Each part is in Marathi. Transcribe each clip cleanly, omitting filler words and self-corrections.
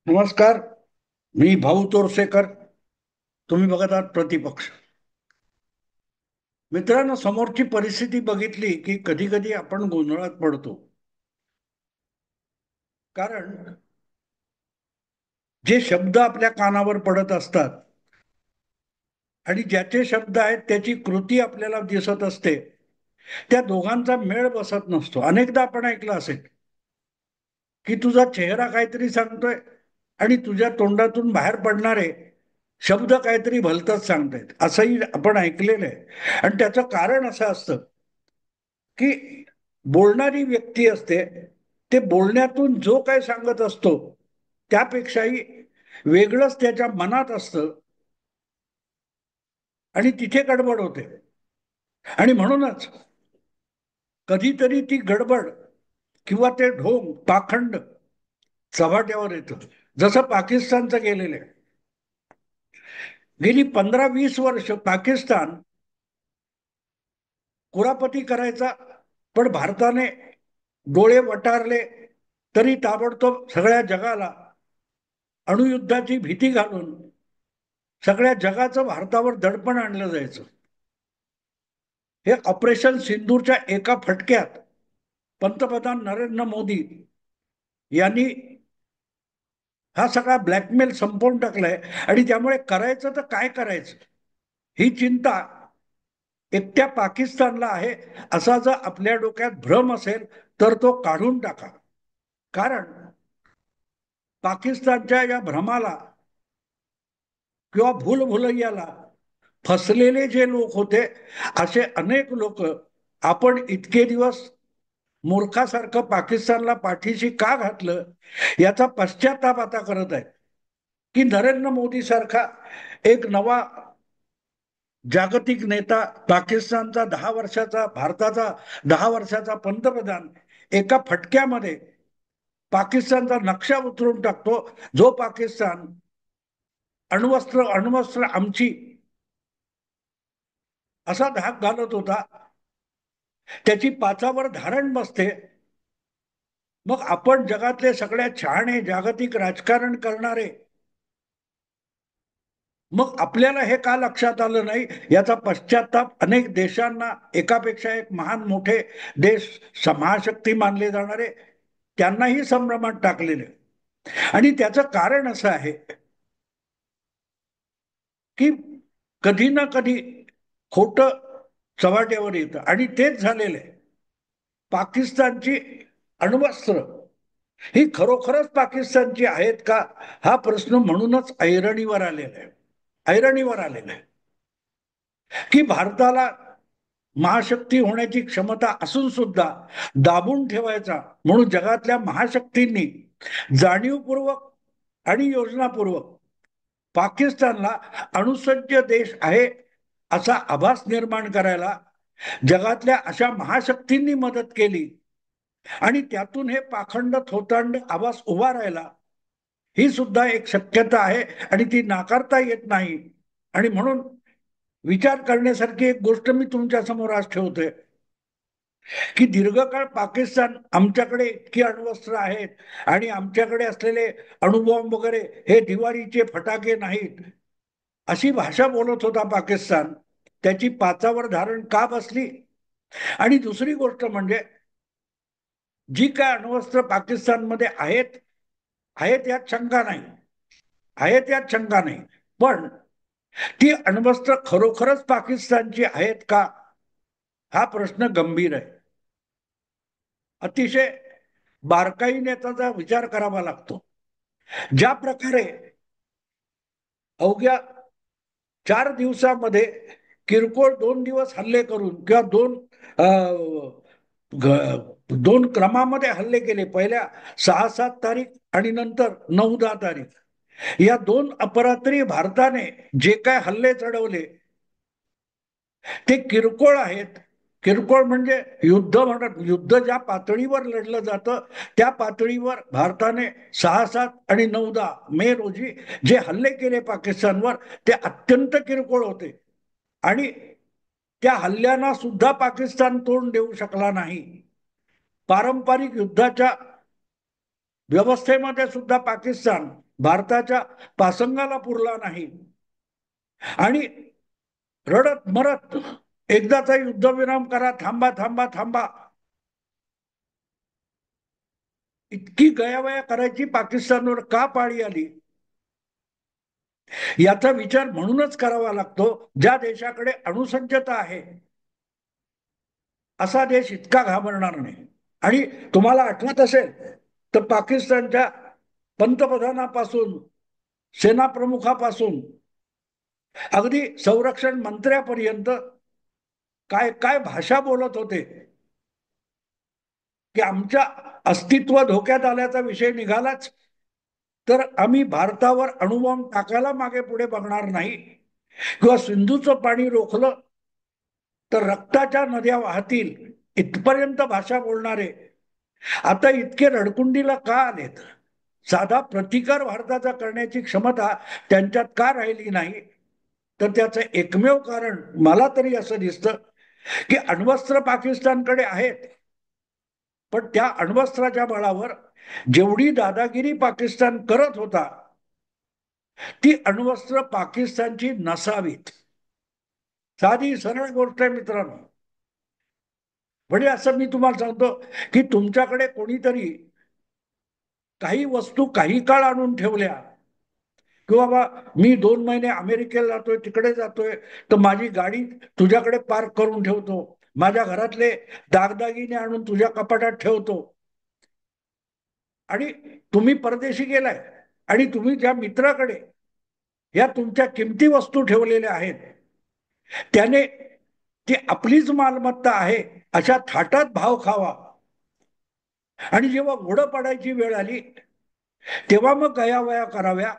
नमस्कार. मी भाऊ तोरसेकर. तुम्ही बघत आहात प्रतिपक्ष. मित्रांनो, समोरची परिस्थिती बघितली की कधी कधी आपण गोंधळात पडतो. कारण जे शब्द आपल्या कानावर पडत असतात आणि ज्याचे शब्द आहेत त्याची कृती आपल्याला दिसत असते, त्या दोघांचा मेळ बसत नसतो. अनेकदा आपण ऐकलं असेल की तुझा चेहरा काहीतरी सांगतोय आणि तुझ्या तोंडातून बाहेर पडणारे शब्द काहीतरी भलतच सांगतायत, असंही आपण ऐकलेलं आहे. आणि त्याचं कारण असं असतं की बोलणारी व्यक्ती असते, ते बोलण्यातून जो काय सांगत असतो त्यापेक्षाही वेगळंच त्याच्या मनात असतं आणि तिथे गडबड होते. आणि म्हणूनच कधीतरी ती गडबड किंवा ते ढोंग पाखंड चव्हाट्यावर येतं. जसं पाकिस्तानचं गेलेलं आहे. गेली 15-20 वर्ष पाकिस्तान कुरापती करायचा, पण भारताने डोळे वटारले तरी ताबडतोब सगळ्या जगाला अणुयुद्धाची भीती घालून सगळ्या जगाचं भारतावर दडपण आणलं जायचं. हे ऑपरेशन सिंदूरच्या एका फटक्यात पंतप्रधान नरेंद्र मोदी यांनी हा सगळा ब्लॅकमेल संपवून टाकलाय. आणि त्यामुळे करायचं तर काय करायचं ही चिंता एकट्या पाकिस्तानला आहे. असा जर आपल्या डोक्यात भ्रम असेल तर तो काढून टाका. कारण पाकिस्तानच्या या भ्रमाला किंवा भूलभुलैयाला फसलेले जे लोक होते, असे अनेक लोक आपण इतके दिवस मूर्खासारखं पाकिस्तानला पाठीशी का घातलं याचा पश्चाताप आता करत आहे. की नरेंद्र मोदी सारखा एक नवा जागतिक नेता, पाकिस्तानचा 10 वर्षाचा, भारताचा 10 वर्षाचा पंतप्रधान एका फटक्यामध्ये पाकिस्तानचा नक्षा उतरून टाकतो. जो पाकिस्तान अण्वस्त्र अण्वस्त्र आमची असा धाक घालत होता, त्याची पाचावर धारण बसते. मग आपण जगातले सगळ्यात शहाणे जागतिक राजकारण करणारे, मग आपल्याला हे का लक्षात आलं नाही याचा पश्चाताप अनेक देशांना, एकापेक्षा एक महान मोठे देश महाशक्ती मानले जाणारे, त्यांनाही संभ्रमात टाकलेले. आणि त्याचं कारण असं आहे की कधी ना कधी खोट चव्हाट्यावर येतं. आणि तेच झालेलं आहे. पाकिस्तानची अण्वस्त्र ही खरोखरच पाकिस्तानची आहेत का, हा प्रश्न म्हणूनच ऐरणीवर आलेला आहे. ऐरणीवर आलेला आहे की भारताला महाशक्ती होण्याची क्षमता असून सुद्धा दाबून ठेवायचा म्हणून जगातल्या महाशक्तींनी जाणीवपूर्वक आणि योजनापूर्वक पाकिस्तानला अणुसज्ज देश आहे असा आभास निर्माण करायला जगातल्या अशा महाशक्तींनी मदत केली. आणि त्यातून हे पाखंड थोतांड आवाज उभा राहिला, ही सुद्धा एक शक्यता आहे आणि ती नाकारता येत नाही. आणि म्हणून विचार करण्यासारखी एक गोष्ट मी तुमच्या समोर आज ठेवतोय की दीर्घकाळ पाकिस्तान आमच्याकडे इतकी अण्वस्त्र आहेत आणि आमच्याकडे असलेले अणुबॉम्ब वगैरे हे दिवाळीचे फटाके नाहीत, अशी भाषा बोलत होता पाकिस्तान. त्याची पाचावर धारण का बसली? आणि दुसरी गोष्ट म्हणजे जी काय अण्वस्त्र पाकिस्तानमध्ये आहेत, आहेत यात शंका नाही, आहेत यात शंका नाही, पण ती अण्वस्त्र खरोखरच पाकिस्तानची आहेत का, हा प्रश्न गंभीर आहे. अतिशय बारकाईने त्याचा विचार करावा लागतो. ज्या प्रकारे अवघ्या 4 दिवसामध्ये किरकोळ 2 दिवस हल्ले करून किंवा दोन क्रमामध्ये हल्ले केले, पहिल्या 6-7 तारीख आणि नंतर 9-10 तारीख, या दोन अपरात्री भारताने जे काय हल्ले चढवले ते किरकोळ आहेत. किरकोळ म्हणजे युद्ध म्हणत, युद्ध ज्या पातळीवर लढलं जातं त्या पातळीवर भारताने 6-7 आणि 9-10 मे रोजी जे हल्ले केले पाकिस्तानवर ते अत्यंत किरकोळ होते. आणि त्या हल्ल्यांना सुद्धा पाकिस्तान तोंड देऊ शकला नाही. पारंपरिक युद्धाच्या व्यवस्थेमध्ये सुद्धा पाकिस्तान भारताच्या पासंगाला पुरला नाही आणि रडत मरत एकदाचा युद्धविराम करा, थांबा थांबा थांबा, इतकी गयावया करायची पाकिस्तानवर का पाळी आली, याचा विचार म्हणूनच करावा लागतो ज्या देशाकडे अणुसज्जता आहे असा देश इतका घाबरणार नाही. आणि तुम्हाला आठवत असेल तर पाकिस्तानच्या पंतप्रधानापासून, सेनाप्रमुखापासून, अगदी संरक्षण मंत्र्यापर्यंत काय काय भाषा बोलत होते की आमच्या अस्तित्व धोक्यात आल्याचा विषय निघालाच तर आम्ही भारतावर अणुबॉम्ब टाकायला मागे पुढे बघणार नाही, किंवा सिंधूचं पाणी रोखलं तर रक्ताच्या नद्या वाहतील, इथपर्यंत भाषा बोलणारे आता इतके रडकुंडीला का आलेत? साधा प्रतिकार भारताचा करण्याची क्षमता त्यांच्यात का राहिली नाही? तर त्याचं एकमेव कारण मला तरी असं दिसतं की अण्वस्त्र पाकिस्तानकडे आहेत, पण त्या अण्वस्त्राच्या बळावर जेवढी दादागिरी पाकिस्तान करत होता ती अण्वस्त्र पाकिस्तानची नसावीत. साधी सरळ गोष्ट आहे मित्रांनो. म्हणजे असं मी तुम्हाला सांगतो की तुमच्याकडे कोणीतरी काही वस्तू काही काळ आणून ठेवल्या, की बाबा मी 2 महिने अमेरिकेला जातोय, तिकडे जातोय, तर माझी गाडी तुझ्याकडे पार्क करून ठेवतो, माझ्या घरातले दागदागिने आणून तुझ्या कपाटात ठेवतो, आणि तुम्ही परदेशी गेलाय आणि तुम्ही ज्या मित्राकडे या तुमच्या किमती वस्तू ठेवलेल्या आहेत त्याने ती आपलीच मालमत्ता आहे अशा थाटात भाव खावा, आणि जेव्हा घोडं पडायची वेळ आली तेव्हा मग गयावया कराव्या,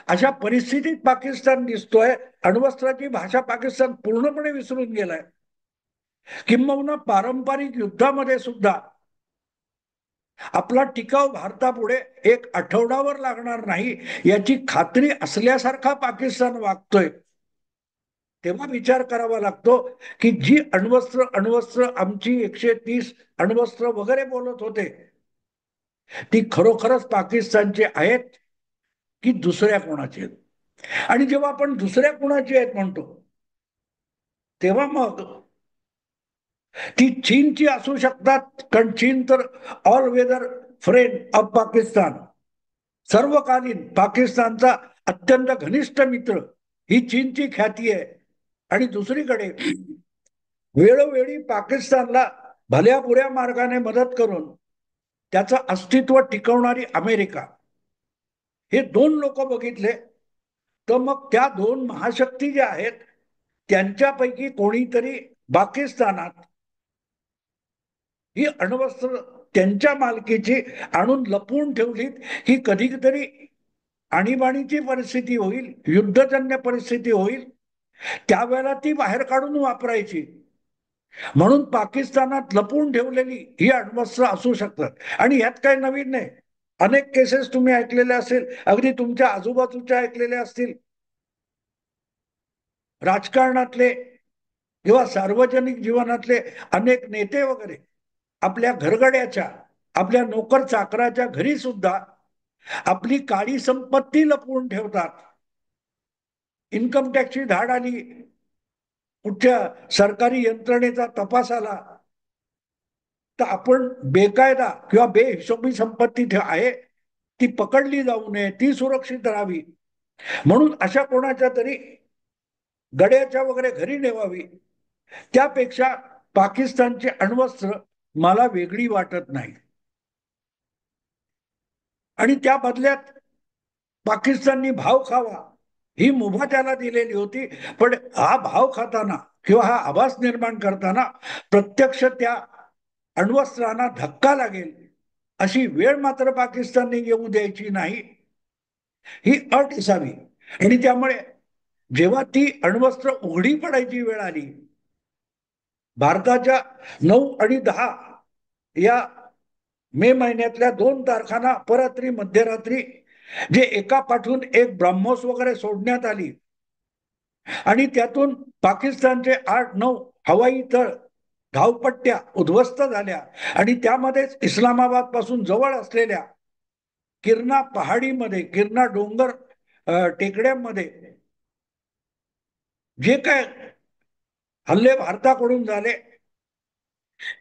अशा परिस्थितीत पाकिस्तान दिसतोय. अण्वस्त्राची भाषा पाकिस्तान पूर्णपणे विसरून गेलाय. किंबहुना पारंपरिक युद्धामध्ये सुद्धा आपला टिकाव भारतापुढे एक आठवडाभर लागणार नाही याची खात्री असल्यासारखा पाकिस्तान वागतोय. तेव्हा विचार करावा लागतो की जी अण्वस्त्र अण्वस्त्र आमची 130 अण्वस्त्र वगैरे बोलत होते ती खरोखरच पाकिस्तानची आहेत की दुसऱ्या कोणाची आहेत. आणि जेव्हा आपण दुसऱ्या कोणाची आहेत म्हणतो तेव्हा मग ती चीनची असू शकतात, कारण चीन तर all weather friend of Pakistan, सर्वकालीन पाकिस्तानचा अत्यंत घनिष्ठ मित्र, ही चीनची ख्याती आहे. आणि दुसरीकडे वेळोवेळी पाकिस्तानला भल्या बुऱ्या मार्गाने मदत करून त्याचं अस्तित्व टिकवणारी अमेरिका, हे दोन लोक बघितले तर मग त्या दोन महाशक्ती ज्या आहेत त्यांच्यापैकी कोणीतरी पाकिस्तानात ही अण्वस्त्र त्यांच्या मालकीची आणून लपवून ठेवलीत, ही कधीतरी आणीबाणीची परिस्थिती होईल, युद्धजन्य परिस्थिती होईल, त्यावेळेला ती बाहेर काढून वापरायची. म्हणून पाकिस्तानात लपवून ठेवलेली ही अण्वस्त्र असू शकतात. आणि ह्यात काही नवीन नाही, अनेक केसेस तुम्ही ऐकलेल्या असेल, अगदी तुमच्या आजूबाजूच्या ऐकलेल्या असतील. राजकारणातले किंवा सार्वजनिक जीवनातले अनेक नेते वगैरे आपल्या घरगड्याच्या, आपल्या नोकर चाकराच्या घरी सुद्धा आपली काळी संपत्ती लपवून ठेवतात. इन्कम टॅक्सची धाड आली, कुठच्या सरकारी यंत्रणेचा तपास आला तर आपण बेकायदा किंवा बेहिशोबी संपत्ती आहे ती पकडली जाऊ नये, ती सुरक्षित राहावी म्हणून अशा कोणाच्या तरी गड्याच्या वगैरे घरी नेवावी. त्यापेक्षा पाकिस्तानचे अण्वस्त्र मला वेगळी वाटत नाही. आणि त्या बदल्यात पाकिस्ताननी भाव खावा ही मुभा त्याला दिलेली होती, पण हा भाव खाताना किंवा हा आभास निर्माण करताना प्रत्यक्ष त्या अण्वस्त्रांना धक्का लागेल अशी वेळ मात्र पाकिस्तानने येऊ द्यायची नाही, ही अट असावी. आणि त्यामुळे जेव्हा ती अण्वस्त्र उघडी पडायची वेळ आली, भारताच्या 9 आणि 10 या मे महिन्यातल्या 2 तारखांना अपरात्री मध्यरात्री जे एका पाठून एक ब्रह्मोस वगैरे सोडण्यात आली आणि त्यातून पाकिस्तानचे 8-9 हवाई तळ, धावपट्ट्या उद्ध्वस्त झाल्या आणि त्यामध्येच इस्लामाबाद पासून जवळ असलेल्या किरणा पहाडीमध्ये, किरणा डोंगर टेकड्यांमध्ये जे काय हल्ले भारताकडून झाले,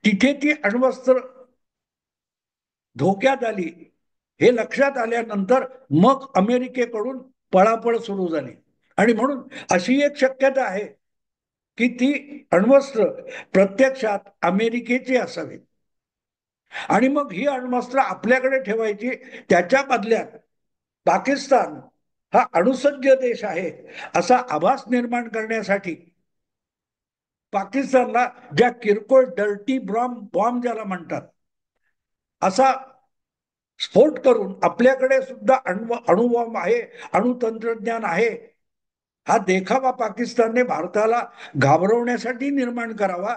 तिथे ती अण्वस्त्र धोक्यात आली हे लक्षात आल्यानंतर मग अमेरिकेकडून पळापळ सुरू झाली. आणि म्हणून अशी एक शक्यता आहे की ती अण्वस्त्र प्रत्यक्षात अमेरिकेची असावी आणि मग ही अण्वस्त्र आपल्याकडे ठेवायची. त्याच्या बदल्यात पाकिस्तान हा अणुसज्ज देश आहे असा आभास निर्माण करण्यासाठी पाकिस्तानला ज्या किरकोळ डर्टी बॉम्ब ज्याला म्हणतात असा स्फोट करून आपल्याकडे सुद्धा अणुबॉम्ब आहे, अणुतंत्रज्ञान आहे, हा देखावा पाकिस्तानने भारताला घाबरवण्यासाठी निर्माण करावा,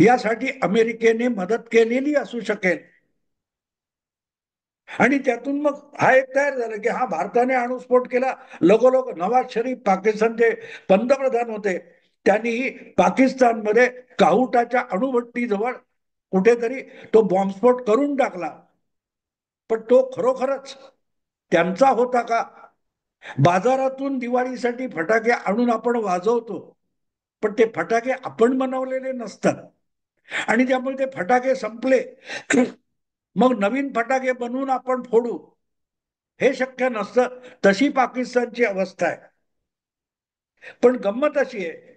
यासाठी अमेरिकेने मदत केलेली असू शकेल. आणि त्यातून मग हा एक तयार झाला की हा भारताने अणुस्फोट केला. लगोलग नवाज शरीफ पाकिस्तानचे पंतप्रधान होते, त्यांनीही पाकिस्तानमध्ये काहुटाच्या अणुभट्टीजवळ कुठेतरी तो बॉम्बस्फोट करून टाकला. पण तो खरोखरच त्यांचा होता का? बाजारातून दिवाळीसाठी फटाके आणून आपण वाजवतो, पण ते फटाके आपण बनवलेले नसतात आणि त्यामुळे ते फटाके संपले मग नवीन फटाके बनवून आपण फोडू हे शक्य नसतं. तशी पाकिस्तानची अवस्था आहे. पण गंमत अशी आहे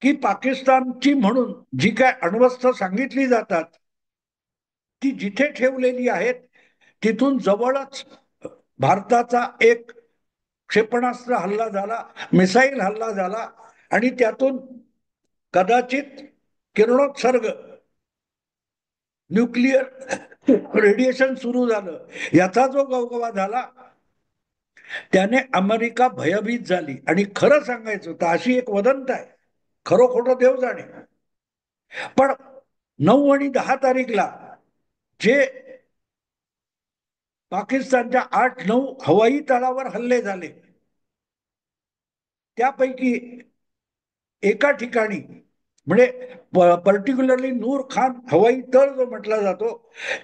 की पाकिस्तानची म्हणून जी काय अण्वस्त्र सांगितली जातात ती जिथे ठेवलेली आहेत तिथून जवळच भारताचा एक क्षेपणास्त्र हल्ला झाला, मिसाईल हल्ला झाला आणि त्यातून कदाचित किरणोत्सर्ग, न्यूक्लिअर रेडिएशन सुरू झालं. याचा जो गवगवा झाला त्याने अमेरिका भयभीत झाली. आणि खरं सांगायचं तर अशी एक वदंत आहे, खरं खोटं देव जाणे, पण 9 आणि 10 तारीखला जे पाकिस्तानच्या 8-9 हवाई तळावर हल्ले झाले त्यापैकी एका ठिकाणी म्हणजे पर्टिक्युलरली नूर खान हवाई तळ जो म्हटला जातो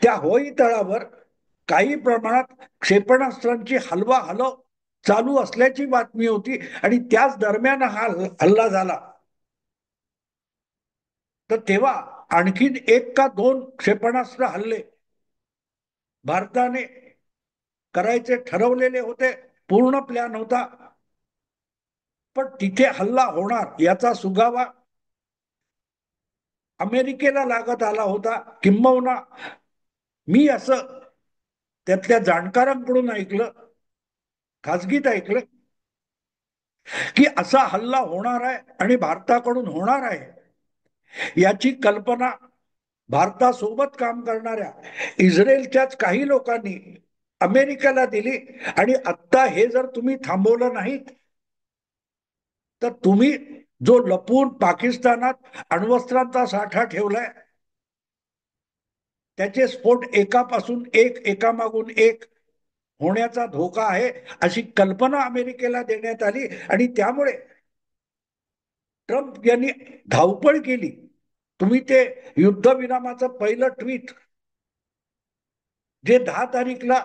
त्या हवाई तळावर काही प्रमाणात क्षेपणास्त्रांची हलवाहलव चालू असल्याची बातमी होती आणि त्याच दरम्यान हा हल्ला झाला. तर तेव्हा आणखीन 1 का 2 क्षेपणास्त्र हल्ले भारताने करायचे ठरवलेले होते, पूर्ण प्लॅन होता, पण तिथे हल्ला होणार याचा सुगावा अमेरिकेला लागत आला होता. किंबहुना मी असं त्यातल्या जाणकारांकडून ऐकलं, खाजगीत ऐकलं की असा हल्ला होणार आहे आणि भारताकडून होणार आहे याची कल्पना भारतासोबत काम करणाऱ्या इस्रायलच्याच काही लोकांनी अमेरिकेला दिली. आणि आता हे जर तुम्ही थांबवलं नाहीत तर तुम्ही जो लपून पाकिस्तानात अण्वस्त्रांचा साठा ठेवलाय त्याचे स्फोट एकापासून एक, एकामागून एक होण्याचा धोका आहे अशी कल्पना अमेरिकेला देण्यात आली. आणि त्यामुळे ट्रम्प यांनी धावपळ केली. तुम्ही ते युद्धविरामाचं पहिलं ट्विट जे 10 तारीखला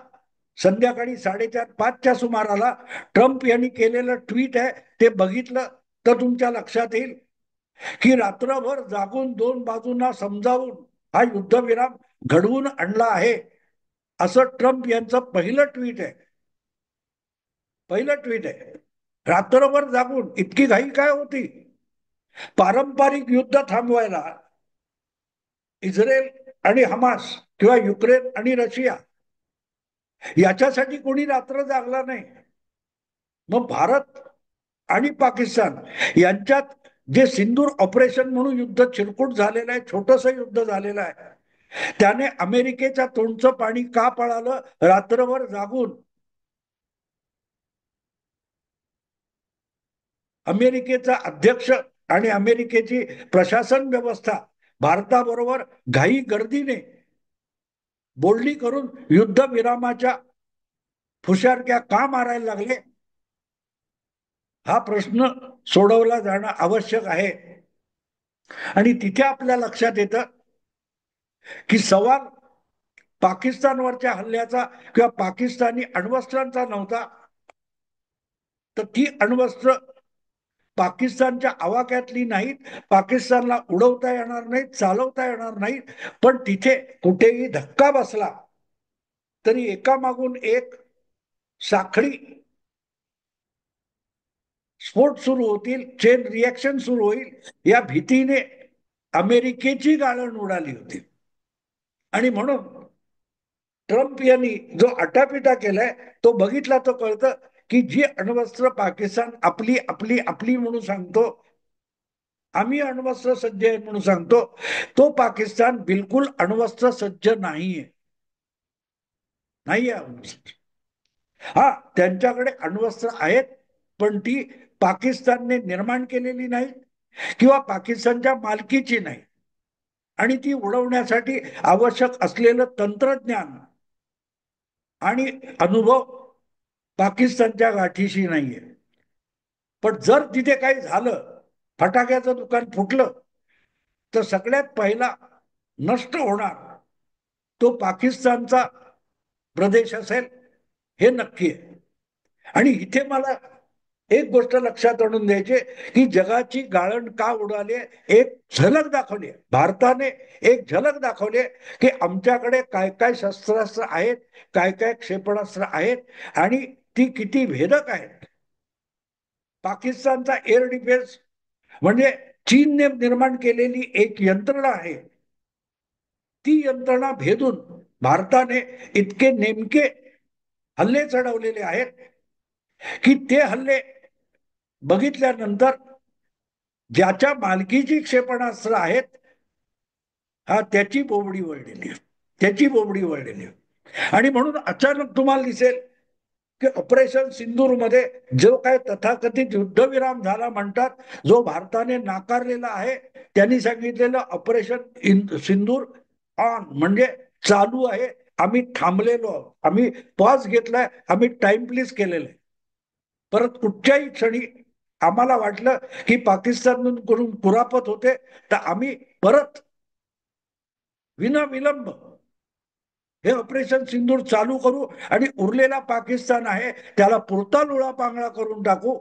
संध्याकाळी 4:30-5च्या सुमाराला ट्रम्प यांनी केलेलं ट्विट आहे ते बघितलं तर तुमच्या लक्षात येईल की रात्रभर जागून 2 बाजूंना समजावून हा युद्धविराम घडवून आणला आहे असं ट्रम्प यांचं पहिलं ट्विट आहे. पहिलं ट्विट आहे. रात्रभर जागून इतकी घाई काय होती? पारंपरिक युद्ध थांबवायला इस्रायल आणि हमास किंवा युक्रेन आणि रशिया याच्यासाठी कोणी रात्र जागला नाही. मग भारत आणि पाकिस्तान यांच्यात जे सिंदूर ऑपरेशन म्हणून युद्ध चिरकुट झालेलं आहे, छोटस युद्ध झालेलं आहे, त्याने अमेरिकेच्या तोंडचं पाणी का पळालं? रात्रभर जागून अमेरिकेचा अध्यक्ष आणि अमेरिकेची प्रशासन व्यवस्था भारताबरोबर घाई गर्दीने बोलणी करून युद्धविरामाच्या फुशारक्या का मारायला लागले हा प्रश्न सोडवला जाणं आवश्यक आहे. आणि तिथे आपल्या लक्षात येतं की सवाल पाकिस्तानवरच्या हल्ल्याचा किंवा पाकिस्तानी अण्वस्त्रांचा नव्हता, तर ती अण्वस्त्र पाकिस्तानच्या आवाक्यातली नाहीत, पाकिस्तानला उडवता येणार नाहीत, चालवता येणार नाहीत. पण तिथे कुठेही धक्का बसला तरी एकामागून एक साखळी स्फोट सुरू होतील, चेन रिॲक्शन सुरू होईल, या भीतीने अमेरिकेची गाळण उडाली होती. आणि म्हणून ट्रम्प यांनी जो आटापिटा केलाय तो बघितला तर कळतं की जी अण्वस्त्र पाकिस्तान आपली आपली आपली म्हणून सांगतो, आम्ही अण्वस्त्र सज्ज आहे म्हणून सांगतो, तो पाकिस्तान बिलकुल अण्वस्त्र सज्ज नाहीये. नाहीये अण्वस्त्र. हा, त्यांच्याकडे अण्वस्त्र आहेत, पण ती पाकिस्तानने निर्माण केलेली नाही किंवा पाकिस्तानच्या मालकीची नाही. आणि ती उडवण्यासाठी आवश्यक असलेलं तंत्रज्ञान आणि अनुभव पाकिस्तानच्या गाठीशी नाहीये. पण जर तिथे काही झालं, फटाक्याचं दुकान फुटलं, तर सगळ्यात पहिला नष्ट होणार तो पाकिस्तानचा प्रदेश असेल, हे नक्की आहे. आणि इथे मला एक गोष्ट लक्षात आणून द्यायची की जगाची गाळण का उडाली, एक झलक दाखवली भारताने, एक झलक दाखवली की आमच्याकडे काय काय शस्त्रास्त्र आहेत, काय काय क्षेपणास्त्र आहेत आणि ती किती भेदक आहेत. पाकिस्तानचा एअर डिफेन्स म्हणजे चीनने निर्माण केलेली एक यंत्रणा आहे. ती यंत्रणा भेदून भारताने इतके नेमके हल्ले चढवलेले आहेत की ते हल्ले बघितल्यानंतर ज्याच्या मालकीची क्षेपणास्त्र आहेत, हा त्याची बोबडी वळलेली, त्याची बोबडी वळलेली. आणि म्हणून अचानक तुम्हाला दिसेल की ऑपरेशन सिंदूर मध्ये जो काय तथाकथित युद्धविराम झाला म्हणतात, जो भारताने नाकारलेला आहे, त्यांनी सांगितलेलं ऑपरेशन सिंदूर ऑन म्हणजे चालू आहे, आम्ही थांबलेलो आहोत, आम्ही पॉज घेतलाय, आम्ही टाइम प्लीज केलेलं आहे. परत कुठच्याही क्षणी आम्हाला वाटलं की पाकिस्तानकडून कुरापत होते, तर आम्ही परत विनाविलंब हे ऑपरेशन सिंदूर चालू करू आणि उरलेला पाकिस्तान आहे त्याला पुरता लोळा पांगळा करून टाकू.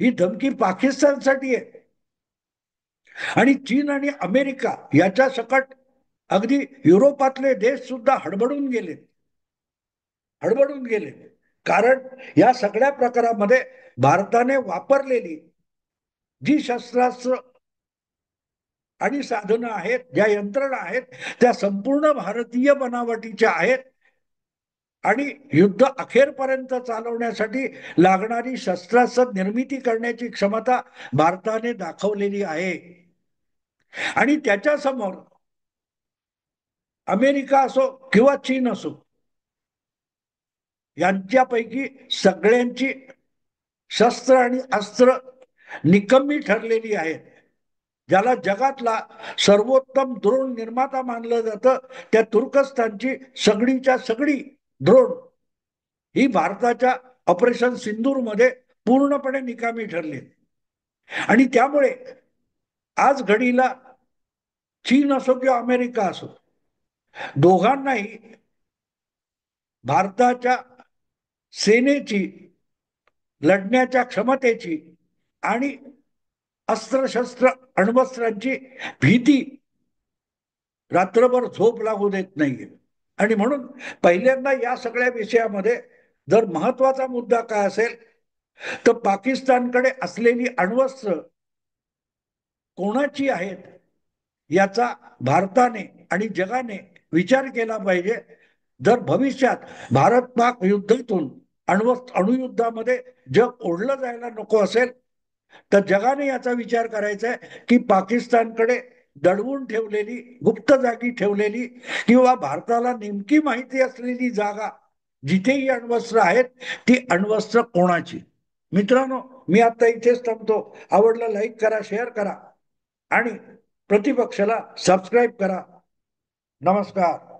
ही धमकी पाकिस्तानसाठी आहे. आणि चीन आणि अमेरिका याच्या सकट अगदी युरोपातले देश सुद्धा हडबडून गेले, हडबडून गेले. कारण या सगळ्या प्रकारामध्ये भारताने वापरलेली जी शस्त्रास्त्र आणि साधनं आहेत, ज्या यंत्रणा आहेत, त्या संपूर्ण भारतीय बनावटीच्या आहेत. आणि युद्ध अखेरपर्यंत चालवण्यासाठी लागणारी शस्त्रास्त्र निर्मिती करण्याची क्षमता भारताने दाखवलेली आहे. आणि त्याच्या समोर अमेरिका असो किंवा चीन असो, यांच्यापैकी सगळ्यांची शस्त्र आणि अस्त्र निकम्मी ठरलेली आहेत. ज्याला जगातला सर्वोत्तम ड्रोन निर्माता मानलं जातं, त्या तुर्कस्तानची सगळीच्या सगळी ड्रोन ही भारताच्या ऑपरेशन सिंदूर मध्ये पूर्णपणे निकामी ठरली. आणि त्यामुळे आज घडीला चीन असो किंवा अमेरिका असो, दोघांनाही भारताच्या सेनेची, लढण्याच्या क्षमतेची आणि अस्त्रशस्त्र अण्वस्त्रांची भीती रात्रभर झोप लागू देत नाहीये. आणि म्हणून पहिल्यांदा या सगळ्या विषयामध्ये जर महत्वाचा मुद्दा काय असेल, तर पाकिस्तानकडे असलेली अण्वस्त्र कोणाची आहेत याचा भारताने आणि जगाने विचार केला पाहिजे. जर भविष्यात भारत पाक युद्धातून अणुयुद्धामध्ये जग ओढलं जायला नको असेल, तर जगाने याचा विचार करायचा आहे की पाकिस्तानकडे दडवून ठेवलेली, गुप्त जागी ठेवलेली किंवा भारताला नेमकी माहिती असलेली जागा जिथेही अण्वस्त्र आहेत, ती अण्वस्त्र कोणाची. मित्रांनो, मी आता इथेच थांबतो. आवडलं लाईक करा, शेअर करा आणि प्रतिपक्षाला सबस्क्राईब करा. नमस्कार.